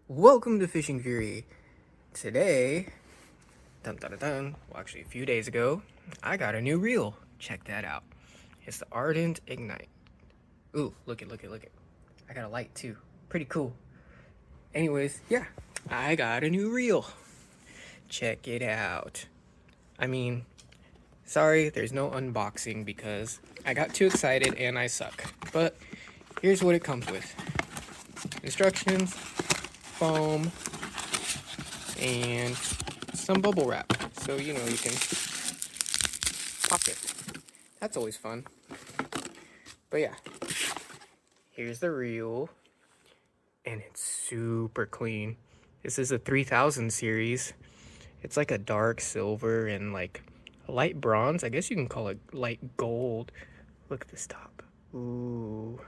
Welcome to Fishing Fury. Today, well, actually, a few days ago, I got a new reel. Check that out. It's the Ardent Ignite. Ooh, look it. I got a light too. Pretty cool. Anyways, yeah, I got a new reel. Check it out. I mean, sorry, there's no unboxing because I got too excited and I suck. But here's what it comes with: instructions, foam, and some bubble wrap, so you can pop it. That's always fun. But yeah, here's the reel, and it's super clean. This is a 3000 series. It's like a dark silver and like a light bronze. I guess you can call it light gold. Look at this top. Ooh,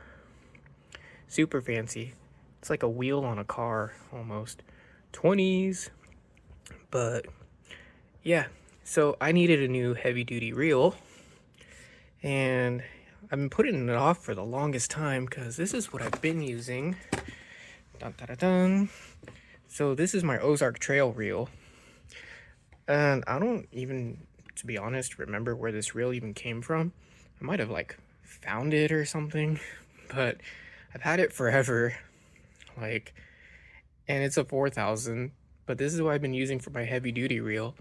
super fancy. It's like a wheel on a car almost. 20s. But yeah, so I needed a new heavy duty reel, and I've been putting it off for the longest time because this is what I've been using. Dun, dun, dun, dun. So this is my Ozark Trail reel, and I don't even, to be honest, remember where this reel even came from. I might have like found it or something, but I've had it forever, like, and it's a 4000, but this is what I've been using for my heavy duty reel,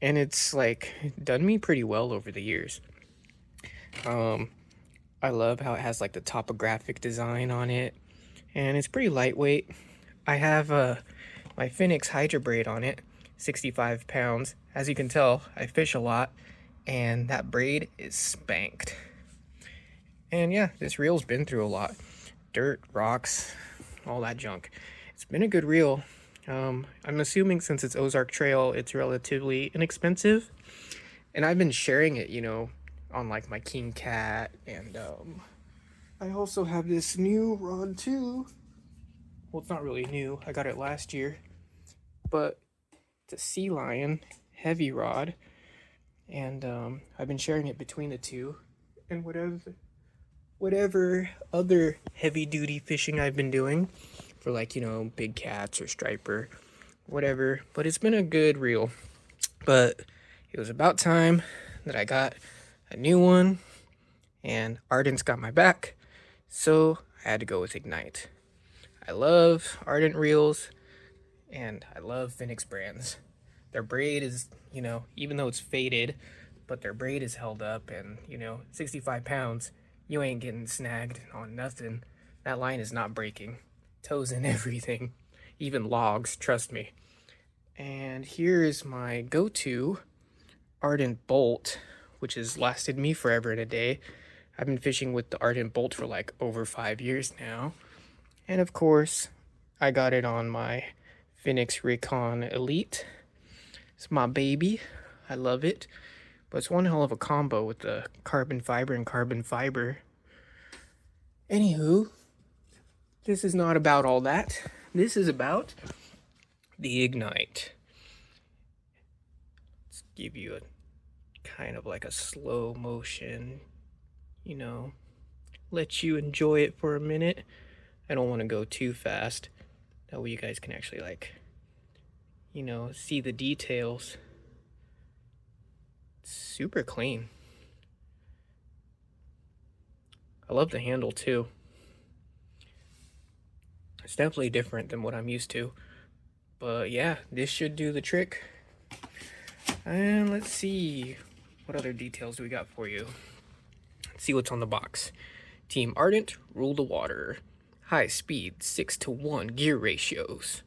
and it's like done me pretty well over the years. I love how it has like the topographic design on it, and it's pretty lightweight. I have my Phoenix Hydra braid on it, 65 pounds. As you can tell, I fish a lot, and that braid is spanked. And yeah, this reel's been through a lot. Dirt, rocks, all that junk. It's been a good reel. I'm assuming since it's Ozark Trail, it's relatively inexpensive. And I've been sharing it, on like my King Cat, and I also have this new rod too. Well, it's not really new. I got it last year, but it's a Sea Lion heavy rod, and I've been sharing it between the two, and whatever other heavy duty fishing I've been doing for, like, big cats or striper, whatever. But it's been a good reel. But it was about time that I got a new one, and Ardent's got my back, so I had to go with Ignite. I love Ardent reels, and I love Phoenix brands. Their braid is, even though it's faded, but their braid is held up, and 65 pounds, you ain't getting snagged on nothing. That line is not breaking. Toes and everything, even logs, trust me. And here is my go-to Ardent bolt, which has lasted me forever and a day. I've been fishing with the Ardent bolt for like over 5 years now. And of course, I got it on my Phoenix Recon Elite. It's my baby. I love it. But it's one hell of a combo with the carbon fiber and carbon fiber. Anywho, this is not about all that. This is about the Ignite. Let's give you a kind of like a slow motion, let you enjoy it for a minute. I don't want to go too fast. That way you guys can actually see the details. It's super clean. I love the handle too. It's definitely different than what I'm used to. But yeah, this should do the trick. And let's see, what other details do we got for you? Let's see what's on the box. Team Ardent, rule the water. High speed, 6-to-1 gear ratios.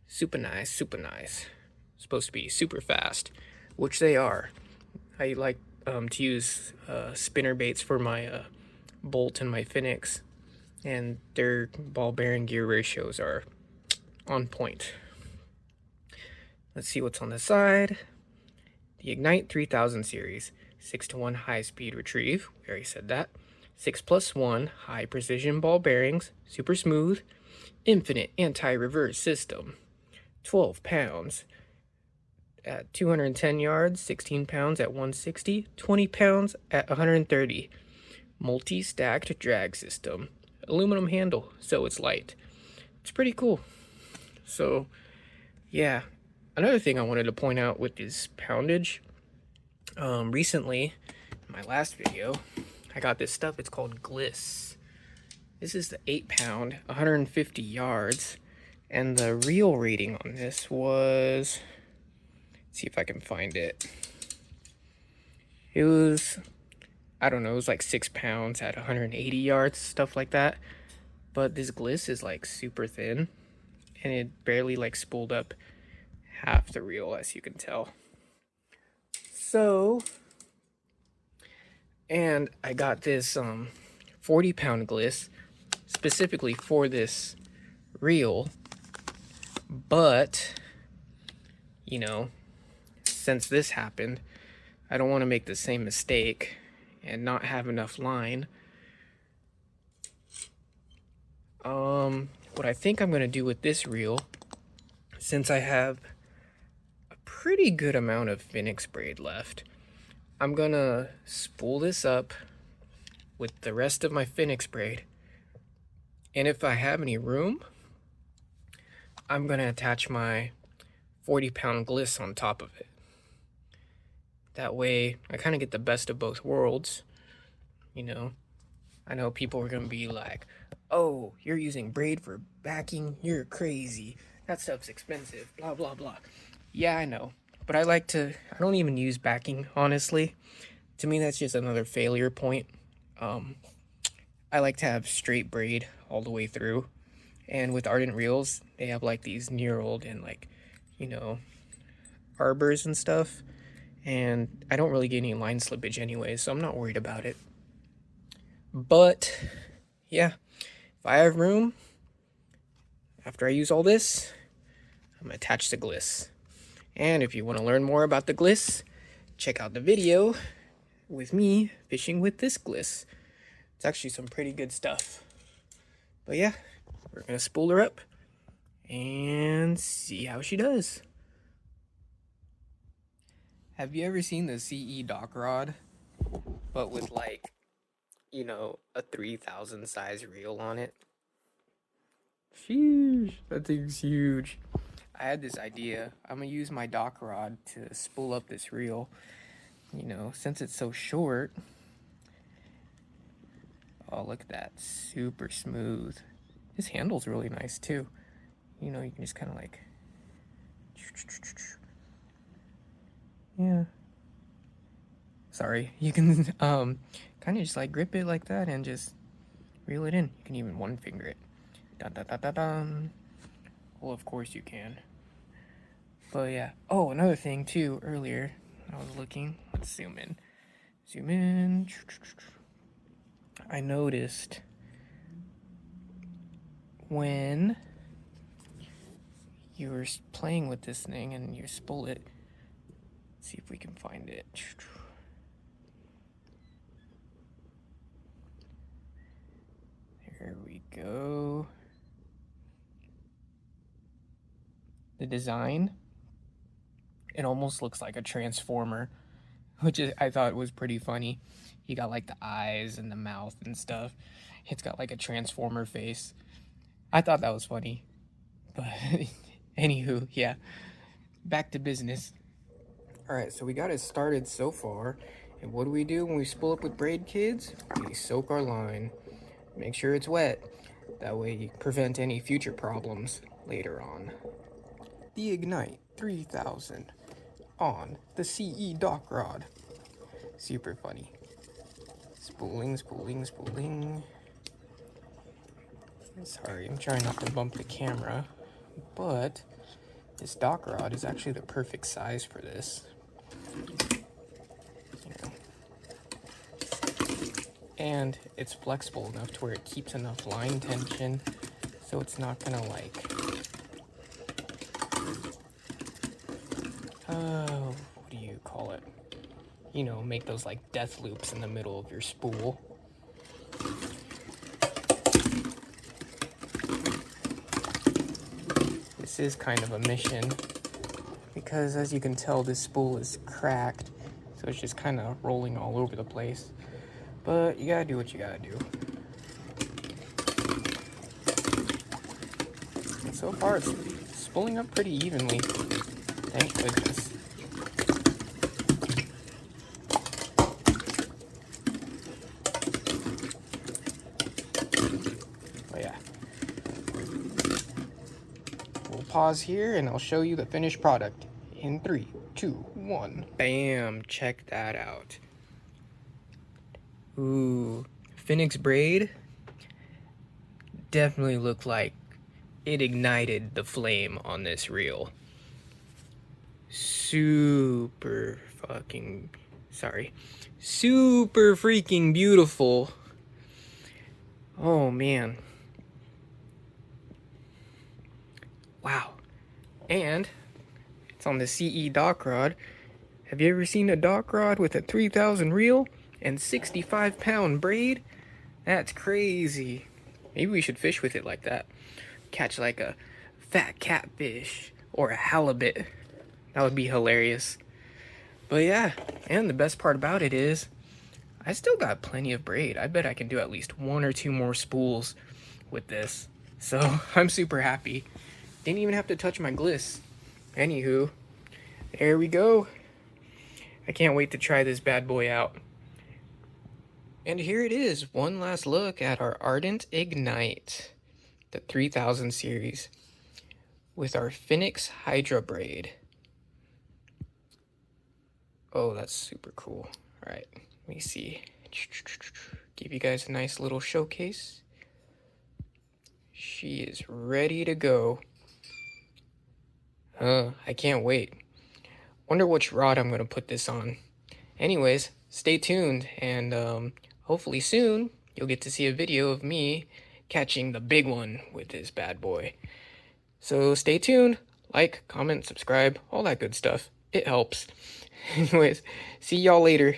Super nice, super nice. Supposed to be super fast, which they are. I like to use spinner baits for my bolt and my Phoenix, and their ball bearing gear ratios are on point. Let's see what's on the side. The Ignite 3000 series, 6-to-1 high speed retrieve. We already said that. 6+1 high precision ball bearings, super smooth, infinite anti-reverse system. 12 pounds at 210 yards, 16 pounds at 160, 20 pounds at 130. Multi-stacked drag system. Aluminum handle, so it's light. It's pretty cool. So yeah, another thing I wanted to point out with this poundage, recently, in my last video, I got this stuff. It's called Gliss. This is the 8-pound, 150 yards, and the reel rating on this was, let's see if I can find it. It was, I don't know, it was like 6 pounds at 180 yards, stuff like that. But this Gliss is like super thin, and it barely like spooled up half the reel, as you can tell. So, and I got this 40-pound Gliss specifically for this reel, but you know, since this happened, I don't want to make the same mistake and not have enough line. What I think I'm going to do with this reel, since I have a pretty good amount of Phoenix braid left, I'm going to spool this up with the rest of my Phoenix braid. And if I have any room, I'm going to attach my 40-pound Gliss on top of it. That way, I kind of get the best of both worlds, you know. I know people are going to be like, oh, you're using braid for backing? You're crazy. That stuff's expensive, blah, blah, blah. Yeah, I know. But I don't even use backing, honestly. To me, that's just another failure point. I like to have straight braid all the way through. And with Ardent reels, they have like these knurled and like, you know, arbors and stuff. And I don't really get any line slippage anyway, so I'm not worried about it. But yeah, if I have room, after I use all this, I'm gonna attach the Gliss. And if you want to learn more about the Gliss, check out the video with me fishing with this Gliss. It's actually some pretty good stuff. But yeah, we're gonna spool her up and see how she does. Have you ever seen the CE dock rod, but with like, you know, a 3,000 size reel on it? Sheesh, that thing's huge. I had this idea. I'm gonna use my dock rod to spool up this reel. You know, since it's so short. Oh, look at that, super smooth. This handle's really nice too. You know, you can just kind of like, yeah. Sorry, you can kind of just like grip it like that and just reel it in. You can even one finger it. Dun, dun, dun, dun, dun. Well, of course you can. But yeah. Oh, another thing too. Earlier, I was looking. Let's zoom in. Zoom in. I noticed when you were playing with this thing and you spool it. Let's see if we can find it. There we go. The design, it almost looks like a transformer, which I thought was pretty funny. You got like the eyes and the mouth and stuff. It's got like a transformer face. I thought that was funny. But anywho, yeah. Back to business. Alright, so we got it started so far. And what do we do when we spool up with braid, kids? We soak our line. Make sure it's wet. That way you prevent any future problems later on. The Ignite 3000 on the CE dock rod. Super funny. Spooling, spooling, spooling. Sorry, I'm trying not to bump the camera, but this dock rod is actually the perfect size for this. You know. And it's flexible enough to where it keeps enough line tension, so it's not gonna like, what do you call it? You know, make those like death loops in the middle of your spool. This is kind of a mission because, as you can tell, this spool is cracked, so it's just kind of rolling all over the place. But you gotta do what you gotta do. And so far it's spooling up pretty evenly. Thank goodness. Oh yeah. We'll pause here and I'll show you the finished product in 3, 2, 1. Bam! Check that out. Ooh, Phoenix braid definitely looked like it ignited the flame on this reel. Super freaking beautiful. Oh man. Wow. And it's on the CE dock rod. Have you ever seen a dock rod with a 3000 reel and 65-pound braid? That's crazy. Maybe we should fish with it like that. Catch like a fat catfish or a halibut. That would be hilarious. But yeah, and the best part about it is I still got plenty of braid. I bet I can do at least 1 or 2 more spools with this. So I'm super happy. Didn't even have to touch my gliss. Anywho, there we go. I can't wait to try this bad boy out. And here it is, one last look at our Ardent Ignite, the 3000 series, with our Phoenix Hydra braid. Oh, that's super cool. All right, let me see. Give you guys a nice little showcase. She is ready to go. I can't wait. Wonder which rod I'm gonna put this on. Anyways, stay tuned, and hopefully soon you'll get to see a video of me catching the big one with this bad boy. So stay tuned, like, comment, subscribe, all that good stuff. It helps. Anyways, see y'all later.